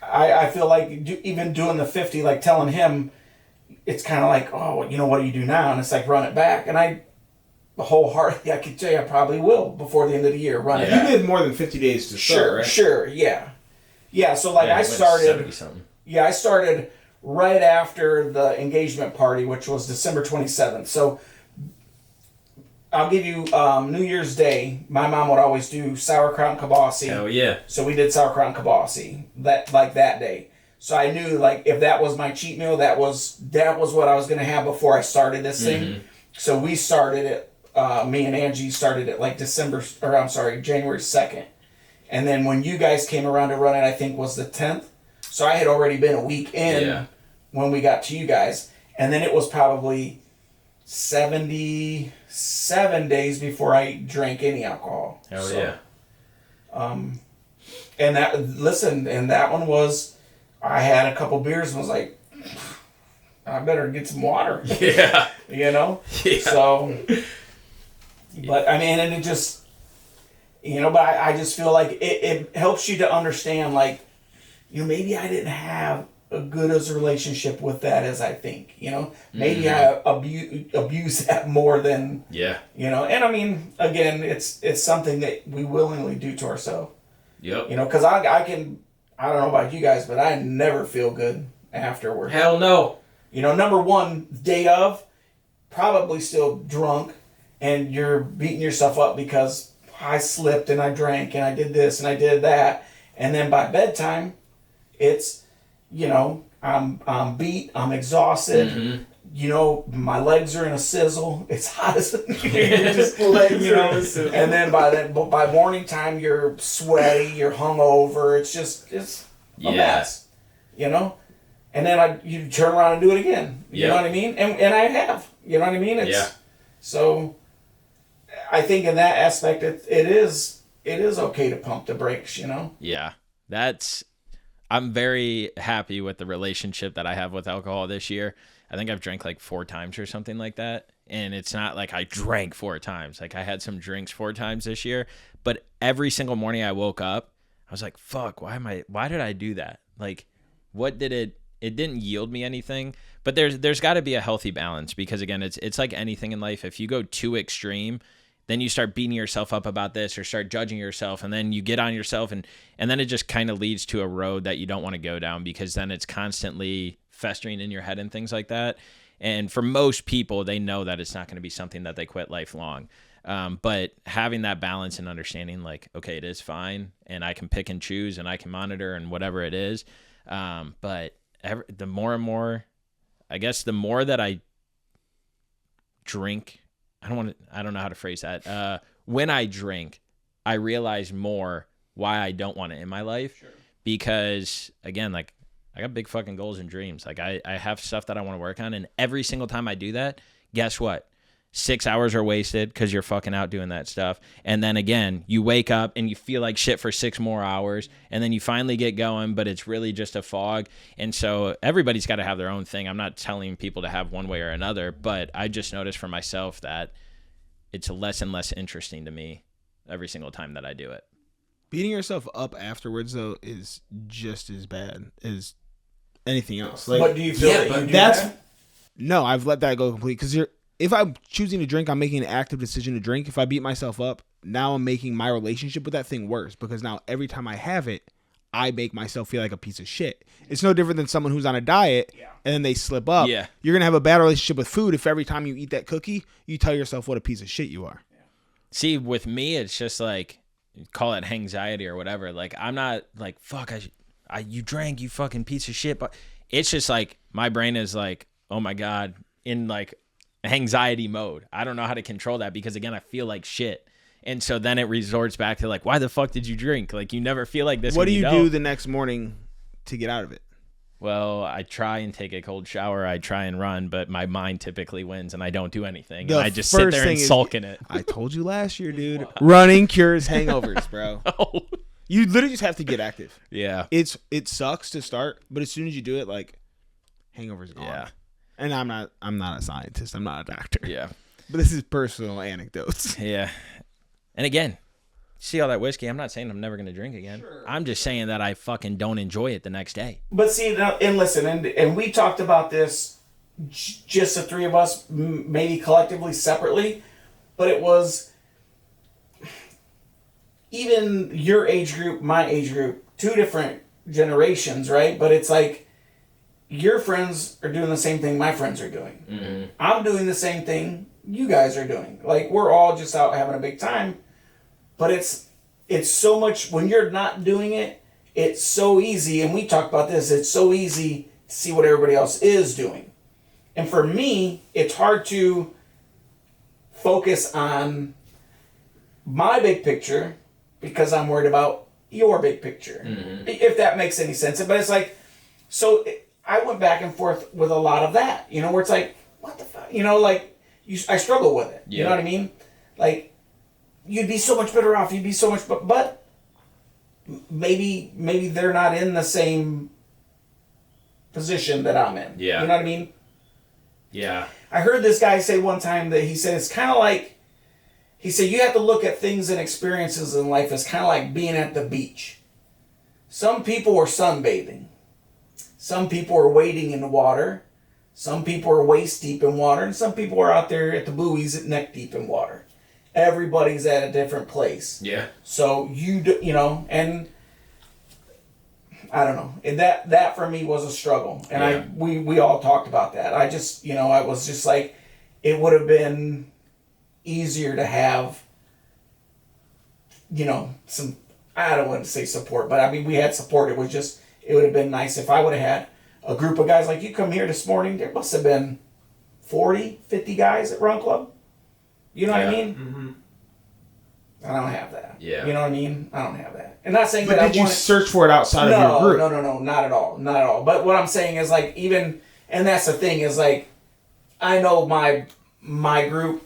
I feel like even doing the 50, like telling him, it's kind of like, oh, you know, what do you do now? And it's like, run it back. And I wholeheartedly, I could tell you I probably will before the end of the year run it back. You did more than 50 days to start, right? Sure, yeah. Yeah, so like I started, I started right after the engagement party, which was December 27th. So I'll give you New Year's Day. My mom would always do sauerkraut and 𝐃𝐨𝐽. Hell yeah. So we did sauerkraut and 𝐃𝐨𝐽 that day. So I knew like if that was my cheat meal, that was what I was gonna have before I started this thing. So we started it. Me and Angie started it like January 2nd, and then when you guys came around to run it, I think was the 10th. So I had already been a week in when we got to you guys, and then it was probably 77 days before I drank any alcohol. Hell yeah. And that one was, I had a couple beers and was like, I better get some water. Yeah. You know? Yeah. So, but I mean, and it just, but I just feel like it helps you to understand, like, maybe I didn't have as good as a relationship with that as I think, maybe I abuse that more than, and I mean, again, it's something that we willingly do to ourselves. Yep. Because I don't know about you guys, but I never feel good afterward. Hell no. Number one, day of, probably still drunk, and you're beating yourself up because I slipped and I drank and I did this and I did that. And then by bedtime, it's, I'm beat, I'm exhausted. Mm-hmm. My legs are in a sizzle. It's hot as just legs are in a sizzle. And then by morning time, you're sweaty, you're hungover. It's a mess, And then you turn around and do it again. You know what I mean? And I have. You know what I mean? So I think in that aspect, it is okay to pump the brakes, Yeah. I'm very happy with the relationship that I have with alcohol this year. I think I've drank like 4 times or something like that. And it's not like I drank 4 times. Like I had some drinks 4 times this year. But every single morning I woke up, I was like, fuck, why did I do that? Like, what did it didn't yield me anything. But there's got to be a healthy balance, because again, it's like anything in life. If you go too extreme, then you start beating yourself up about this or start judging yourself, and then you get on yourself, and then it just kind of leads to a road that you don't want to go down, because then it's constantly festering in your head and things like that. And for most people, they know that it's not going to be something that they quit lifelong. But having that balance and understanding, like, okay, it is fine, and I can pick and choose, and I can monitor and whatever it is. But the more and more, I guess, the more that I drink, I don't know how to phrase that. When I drink, I realize more why I don't want it in my life. Sure. Because again, like, I got big fucking goals and dreams. Like I have stuff that I want to work on. And every single time I do that, guess what? 6 hours are wasted because you're fucking out doing that stuff. And then again, you wake up and you feel like shit for 6 more hours, and then you finally get going, but it's really just a fog. And so everybody's got to have their own thing. I'm not telling people to have one way or another, but I just noticed for myself that it's less and less interesting to me every single time that I do it. Beating yourself up afterwards, though, is just as bad as anything else. Like, but do you feel that you do that? No, I've let that go completely, because if I'm choosing to drink, I'm making an active decision to drink. If I beat myself up, now I'm making my relationship with that thing worse, because now every time I have it, I make myself feel like a piece of shit. It's no different than someone who's on a diet and then they slip up. Yeah. You're going to have a bad relationship with food if every time you eat that cookie, you tell yourself what a piece of shit you are. Yeah. See, with me, it's just like, call it anxiety or whatever. Like, I'm not like, fuck, you drank, you fucking piece of shit. But it's just like, my brain is like, oh my God, in like anxiety mode. I don't know how to control that, because again, I feel like shit. And so then it resorts back to like, why the fuck did you drink? Like, you never feel like this. What do you do the next morning to get out of it? Well, I try and take a cold shower. I try and run, but my mind typically wins and I don't do anything. And I just sit there and sulk in it. I told you last year, dude. Running cures hangovers, bro. Oh. You literally just have to get active. Yeah. It sucks to start, but as soon as you do it, like, hangovers gone. Yeah. And I'm not a scientist. I'm not a doctor. Yeah. But this is personal anecdotes. Yeah. And again, see all that whiskey, I'm not saying I'm never going to drink again. Sure. I'm just saying that I fucking don't enjoy it the next day. But see, and listen, and we talked about this, just the three of us, maybe collectively, separately, but it was even your age group, my age group, 2 different generations, right? But it's like, your friends are doing the same thing my friends are doing. Mm-hmm. I'm doing the same thing you guys are doing. Like, we're all just out having a big time, but it's so much, when you're not doing it, it's so easy, and we talked about this, it's so easy to see what everybody else is doing. And for me, it's hard to focus on my big picture because I'm worried about your big picture, if that makes any sense. But it's like, so I went back and forth with a lot of that, you know, where it's like, what the fuck, you know, like, I struggle with it, you know what I mean? Like, you'd be so much better off, you'd be so much, but maybe they're not in the same position that I'm in. Yeah. You know what I mean? Yeah. I heard this guy say one time that he said it's kind of like, he said you have to look at things and experiences in life as kind of like being at the beach. Some people are sunbathing. Some people are wading in the water. Some people are waist deep in water. And some people are out there at the buoys at neck deep in water. Everybody's at a different place. Yeah. So you know, and I don't know. And that for me was a struggle. And we all talked about that. I just, you know, I was just like, it would have been easier to have, you know, some, I don't want to say support, but I mean, we had support. It was just, it would have been nice if I would have had a group of guys like you come here this morning. There must have been 40, 50 guys at Run Club. You know what I mean? Mm-hmm. I don't have that. Yeah. You know what I mean? I don't have that. And not saying But that did you search for it outside of your group? No, not at all. Not at all. But what I'm saying is like even, and that's the thing is like, I know my group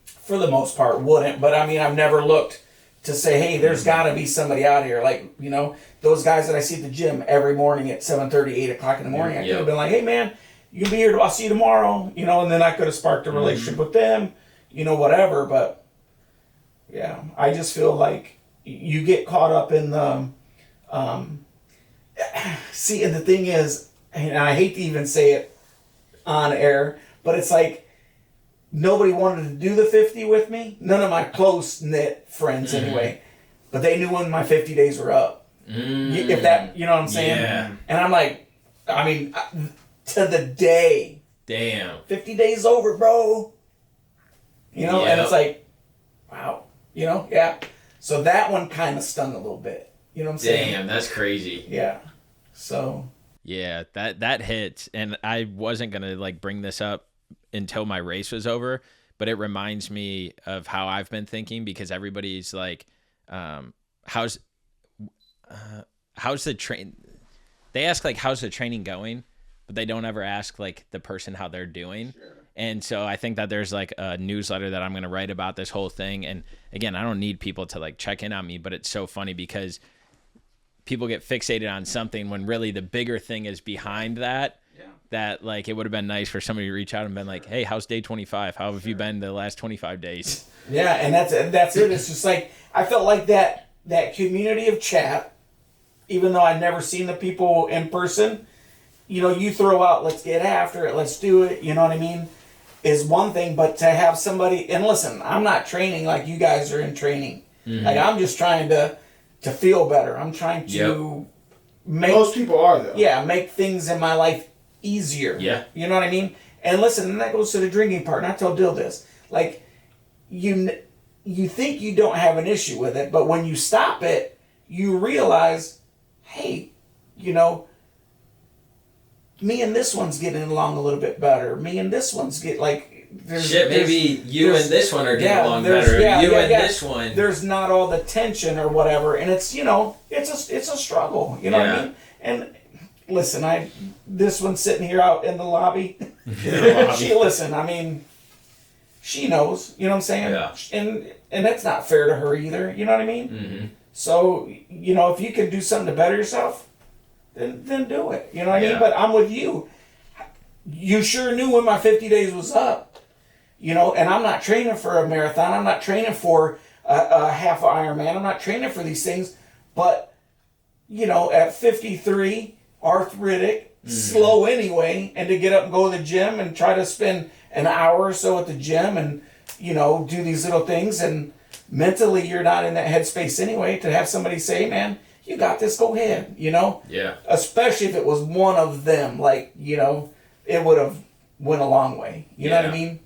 for the most part wouldn't, but I mean, I've never looked to say, hey, there's got to be somebody out here. Like, you know, those guys that I see at the gym every morning at 7:30, 8 o'clock in the morning, I could have been like, hey man, you can be here, I'll see you tomorrow, you know, and then I could have sparked a relationship with them, you know, whatever. But yeah, I just feel like you get caught up in the, see, and the thing is, and I hate to even say it on air, but it's like, nobody wanted to do the 50 with me. None of my close-knit friends anyway. But they knew when my 50 days were up. If that, you know what I'm saying? Yeah. And I'm like, I mean, to the day. Damn. 50 days over, bro. You know, and Yep. it's like, wow. You know, yeah. So that one kind of stung a little bit. You know what I'm saying? Damn, that's crazy. Yeah. So. Yeah, that hits. And I wasn't going to like bring this up until my race was over, but it reminds me of how I've been thinking, because everybody's like, how's the train? They ask like, how's the training going? But they don't ever ask like the person how they're doing. Sure. And so I think that there's like a newsletter that I'm going to write about this whole thing. And again, I don't need people to like check in on me, but it's so funny because people get fixated on something when really the bigger thing is behind that. That like it would have been nice for somebody to reach out and been like, hey, how's day 25? How have you been the last 25 days? Yeah, and that's it. It's just like, I felt like that community of chat, even though I'd never seen the people in person, you know, you throw out, let's get after it, let's do it, you know what I mean, is one thing. But to have somebody, and listen, I'm not training like you guys are in training. Like, I'm just trying to feel better. I'm trying to make... Most people are, though. Yeah, make things in my life easier. Yeah. You know what I mean? And listen, and that goes to the drinking part. And I tell Dill this. Like, you think you don't have an issue with it, but when you stop it, you realize, hey, you know, me and this one's getting along a little bit better. Me and this one's maybe you and this one are getting along better. This one. There's not all the tension or whatever. And it's, you know, it's a struggle. You know what I mean? And listen, this one's sitting here out in the lobby. I mean, she knows, you know what I'm saying? Yeah. And that's not fair to her either, you know what I mean? Mm-hmm. So, you know, if you can do something to better yourself, then do it, you know what I mean? But I'm with you. You sure knew when my 50 days was up, you know, and I'm not training for a marathon. I'm not training for a half Ironman. I'm not training for these things. But, you know, at 53... arthritic, slow anyway, and to get up and go to the gym and try to spend an hour or so at the gym and, you know, do these little things, and mentally you're not in that headspace anyway, to have somebody say, man, you got this, go ahead, you know? Yeah. Especially if it was one of them, like, you know, it would have went a long way. You know what I mean?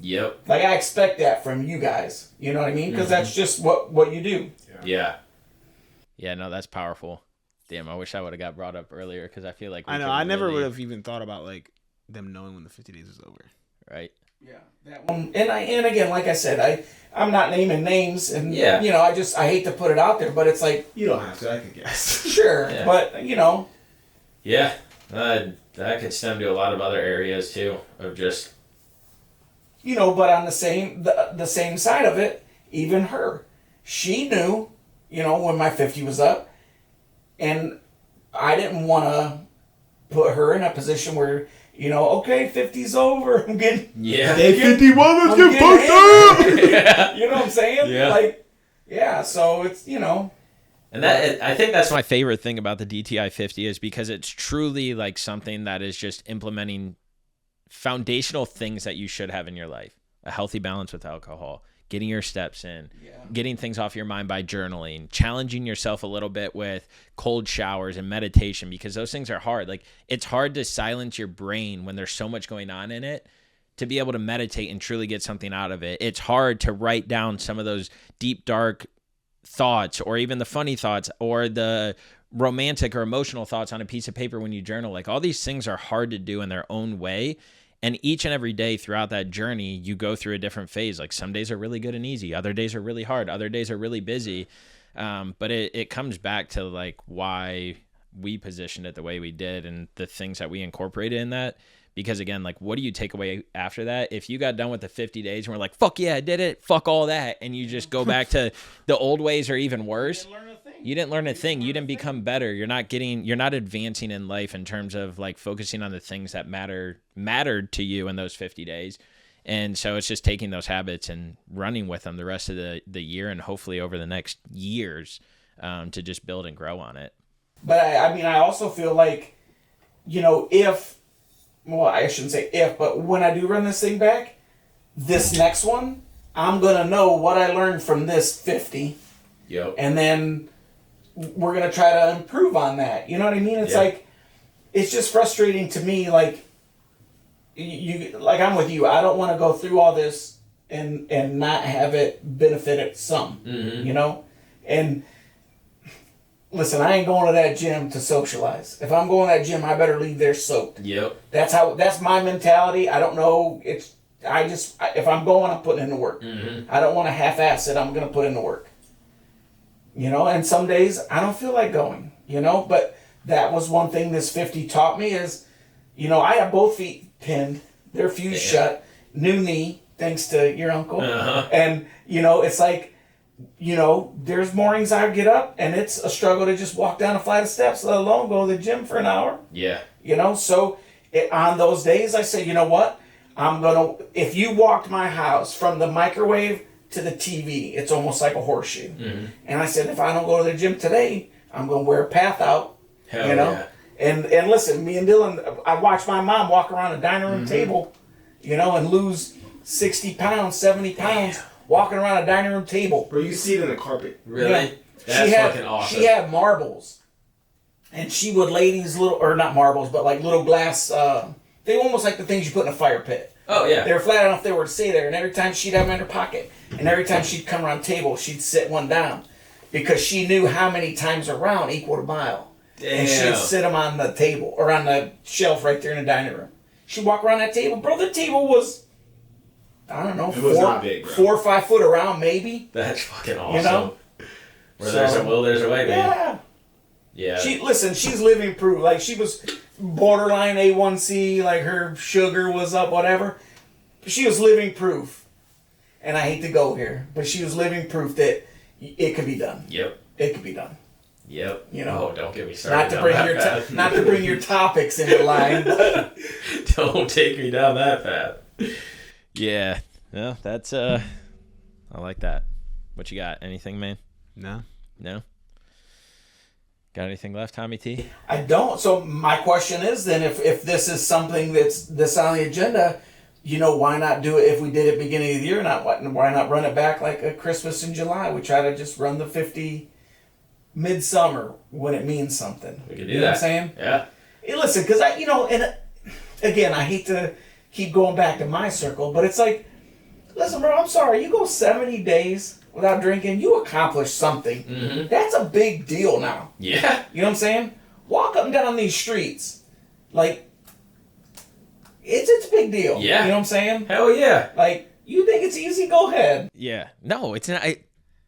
Yep. Like, I expect that from you guys. You know what I mean? Because that's just what you do. Yeah. Yeah, no, that's powerful. Damn, I wish I would have got brought up earlier because I feel like I know. I never would have even thought about like them knowing when the 50 days is over. Right. Yeah. That one. And again, like I said, I'm not naming names, and you know, I hate to put it out there, but it's like, you don't have to. I could guess. Sure, but you know. Yeah, that could stem to a lot of other areas too of just. You know, but on the same side of it, even her, she knew, you know, when my 50 was up, and I didn't want to put her in a position where, you know, okay, 50's over. I'm getting day 51. Let's get fucked up. Yeah. You know what I'm saying? Yeah. Like, yeah. So it's, you know. And that I think that's my favorite thing about the DTI 50 is because it's truly like something that is just implementing foundational things that you should have in your life. A healthy balance with alcohol, getting your steps in, getting things off your mind by journaling, challenging yourself a little bit with cold showers and meditation, because those things are hard. Like, it's hard to silence your brain when there's so much going on in it to be able to meditate and truly get something out of it. It's hard to write down some of those deep, dark thoughts or even the funny thoughts or the romantic or emotional thoughts on a piece of paper when you journal. Like, all these things are hard to do in their own way. And each and every day throughout that journey, you go through a different phase. Like, some days are really good and easy. Other days are really hard. Other days are really busy. But it comes back to like why we positioned it the way we did and the things that we incorporated in that. Because again, like, what do you take away after that? If you got done with the 50 days and we're like, fuck yeah, I did it, fuck all that, and you just go back to the old ways or even worse, you didn't learn a thing. You didn't become better. You're not advancing in life in terms of like focusing on the things that mattered to you in those 50 days. And so it's just taking those habits and running with them the rest of the year and hopefully over the next years to just build and grow on it. But I mean, I also feel like, you know, well, I shouldn't say if, but when I do run this thing back, this next one, I'm going to know what I learned from this 50. Yep. And then we're going to try to improve on that. You know what I mean? It's like, it's just frustrating to me. Like, like I'm with you. I don't want to go through all this and not have it benefit some, you know? And listen, I ain't going to that gym to socialize. If I'm going to that gym, I better leave there soaked. Yep. That's my mentality. I don't know. If I'm going, I'm putting in the work. I don't want to half-ass it. I'm going to put in the work. You know, and some days I don't feel like going, you know, but that was one thing this 50 taught me is, you know, I have both feet pinned. They're fused shut. New knee, thanks to your uncle. And, you know, it's like, you know, there's mornings I get up and it's a struggle to just walk down a flight of steps, let alone go to the gym for an hour. Yeah. You know, so on those days I say, you know what? If you walked my house from the microwave to the TV, it's almost like a horseshoe. And I said, if I don't go to the gym today, I'm going to wear a path out. Hell you know? Yeah. And listen, me and Dylan, I watched my mom walk around a dining room table, you know, and lose 60 pounds, 70 pounds. Walking around a dining room table. Bro, you see it in the carpet. Really? Yeah. That's fucking awesome. She had marbles. And she would lay these little, or not marbles, but like little glass, they were almost like the things you put in a fire pit. Oh, yeah. They were flat enough they were to stay there. And every time she'd have them in her pocket. And every time she'd come around the table, she'd sit one down. Because she knew how many times around equaled a mile. Damn. And she'd sit them on the table, or on the shelf right there in the dining room. She'd walk around that table. Bro, the table was, I don't know, it was not big, bro. 4 or 5 foot around, maybe. That's fucking awesome. You know? Where there's a will, there's a way, man. Yeah. Yeah. She's living proof. Like, she was borderline A1C, like her sugar was up, whatever. She was living proof. And I hate to go here, but she was living proof that it could be done. Yep. It could be done. Yep. You know. Oh, don't get me started. Not to bring your topics into line. Don't take me down that path. Yeah. No, that's I like that. What you got? Anything, man? No. Got anything left, Tommie T? I don't. So my question is then, if this is something that's on the agenda, you know, why not do it if we did it beginning of the year? Why not run it back like a Christmas in July? We try to just run the 50 midsummer when it means something. We could do you that. Know what I'm saying? Yeah. Hey, listen, because and again, I hate to keep going back to my circle, but it's like, Listen, bro, I'm sorry. You go 70 days without drinking, you accomplish something. Mm-hmm. That's a big deal now. Yeah. You know what I'm saying? Walk up and down these streets. Like, it's a big deal. Yeah. You know what I'm saying? Hell yeah. Like, you think it's easy? Go ahead. Yeah. No, it's not.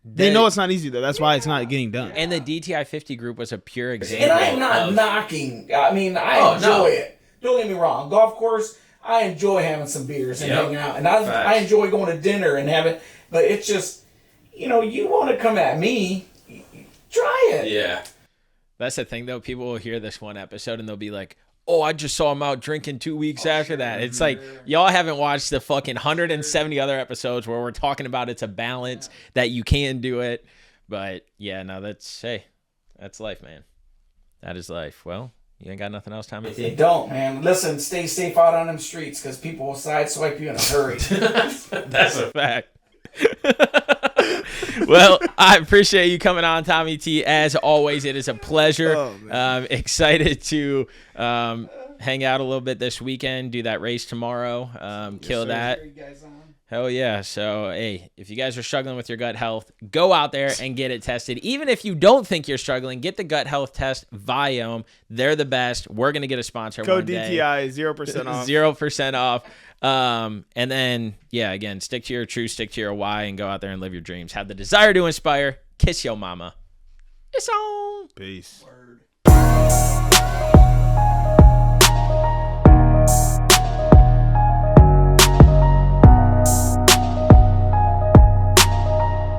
They know it's not easy though. That's why it's not getting done. And the DTI 50 group was a pure example. And I am not knocking. I mean, I enjoy it. Don't get me wrong. Golf course, I enjoy having some beers and hanging out. And I enjoy going to dinner and having, but it's just, you want to come at me, try it. Yeah. That's the thing, though. People will hear this one episode and they'll be like, oh, I just saw him out drinking 2 weeks after that. It's like, y'all haven't watched the fucking 170 other episodes where we're talking about it's a balance, that you can do it. But, yeah, no, that's life, man. That is life. Well, you ain't got nothing else, Tommie? They don't, man. Listen, stay safe out on them streets because people will sideswipe you in a hurry. That's a fact. Well, I appreciate you coming on, Tommie T. As always, it is a pleasure. Excited to hang out a little bit this weekend, do that race tomorrow, kill that. Hell yeah. So, hey, if you guys are struggling with your gut health, go out there and get it tested. Even if you don't think you're struggling, get the gut health test, 𝐬𝐲𝐵. They're the best. We're going to get a sponsor Code one day. DTI, 0% off. 0% off. And then, yeah, again, stick to your truth, stick to your why, and go out there and live your dreams. Have the desire to inspire. Kiss your mama. It's on. Peace. Word.